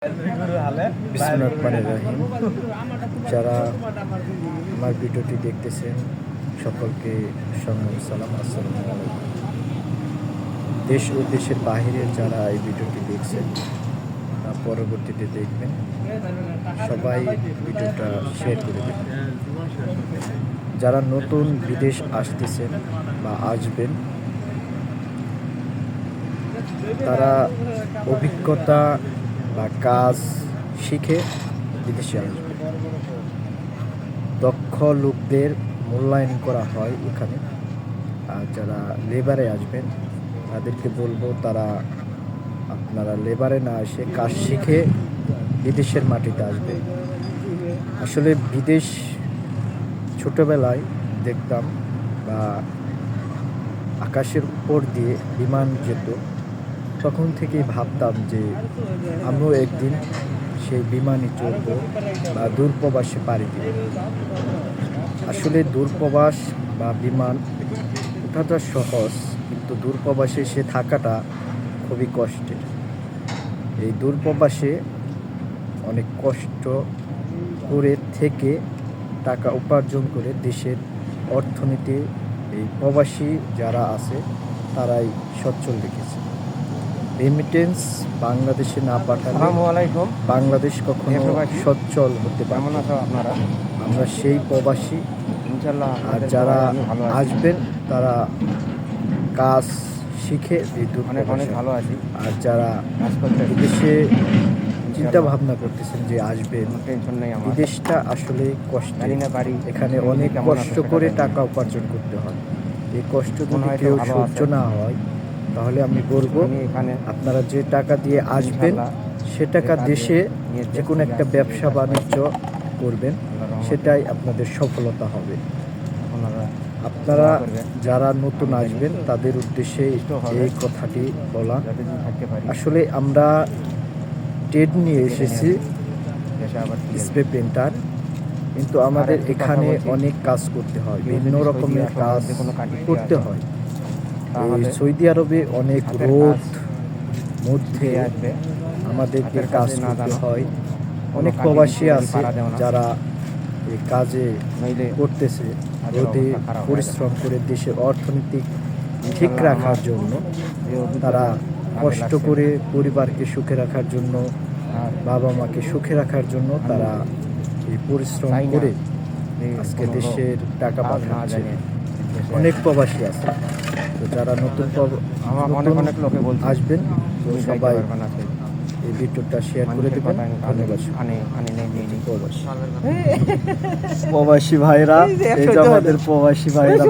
বিসমিল্লাহির-রহমানির-রহিম। যারা আমার ভিডিওটি দেখতেছেন সকলকে সংগ্রামী সালাম, আসসালামু আলাইকুম। দেশ ও দেশের বাহিরে যারা এই ভিডিওটি দেখছেন পরবর্তীতে দেখবেন, সবাই ভিডিওটা শেয়ার করে দেবেন। যারা নতুন বিদেশ আসতেছেন বা আসবেন, তারা অভিজ্ঞতা বা কাজ শিখে বিদেশে আসবে। দক্ষ লোকদের মূল্যায়ন করা হয় এখানে। আর যারা লেবারে আসবেন তাদেরকে বলবো, আপনারা লেবারে না এসে কাজ শিখে বিদেশের মাটিতে আসবে। আসলে বিদেশ ছোটোবেলায় দেখতাম, বা আকাশের উপর দিয়ে বিমান যেত, তখন থেকেই ভাবতাম যে আমিও একদিন সেই বিমানে চড়ব বা দূরপ্রবাসে পাড়ি দিব। আসলে দূরপ্রবাস বা বিমান ওঠাটা সহজ, কিন্তু দূরপ্রবাসে সে থাকাটা খুবই কষ্টের। এই দূরপ্রবাসে অনেক কষ্ট করে থেকে টাকা উপার্জন করে দেশের অর্থনীতি এই প্রবাসী যারা আছে তারাই সচ্ছল রেখেছে। রেমিটেন্স বাংলাদেশে না পাঠালে বাংলাদেশ কখনো সচ্ছল হতে পারে না। আমরা সেই প্রবাসী। আর যারা আসবেন তারা কাজ শিখে অনেক ভালো আছি। আর যারা বিদেশে চিন্তা ভাবনা করতেছেন যে আসবেন, বিদেশটা আসলে কষ্ট। এখানে অনেক কষ্ট করে টাকা উপার্জন করতে হয়। এই কষ্ট যদি কেউ সহ্য না হয়, তাহলে আমি বলবো আপনারা যে টাকা দিয়ে আসবেন সে টাকা দেশে যে কোনো একটা ব্যবসা বাণিজ্য করবেন, সেটাই আপনাদের সফলতা হবে। আপনারা যারা নতুন আসবেন তাদের উদ্দেশ্যে এই কথাটি বলা। আসলে আমরা ট্রেড নিয়ে এসেছি স্প্রে পেন্টার, কিন্তু আমাদের এখানে অনেক কাজ করতে হয়, বিভিন্ন রকমের কাজ করতে হয়। এই সৌদি আরবে অনেক রোদ মধ্যে আমাদেরকে কাজ করতে হয়। অনেক প্রবাসী আছে যারা এই কাজে করতেছে, রোদে পরিশ্রম করে দেশের অর্থনৈতিক ঠিক রাখার জন্য। তারা কষ্ট করে পরিবারকে সুখে রাখার জন্য, বাবা মাকে সুখে রাখার জন্য তারা এই পরিশ্রম করে আজকে দেশের টাকা পাঠাচ্ছে। অনেক প্রবাসী আছে। তো যারা নতুন আসবেন সবাই এই ভিডিওটা শেয়ার করে দেবেন। ধন্যবাদ। প্রবাসী ভাইরা, এই যে আমাদের প্রবাসী ভাইরা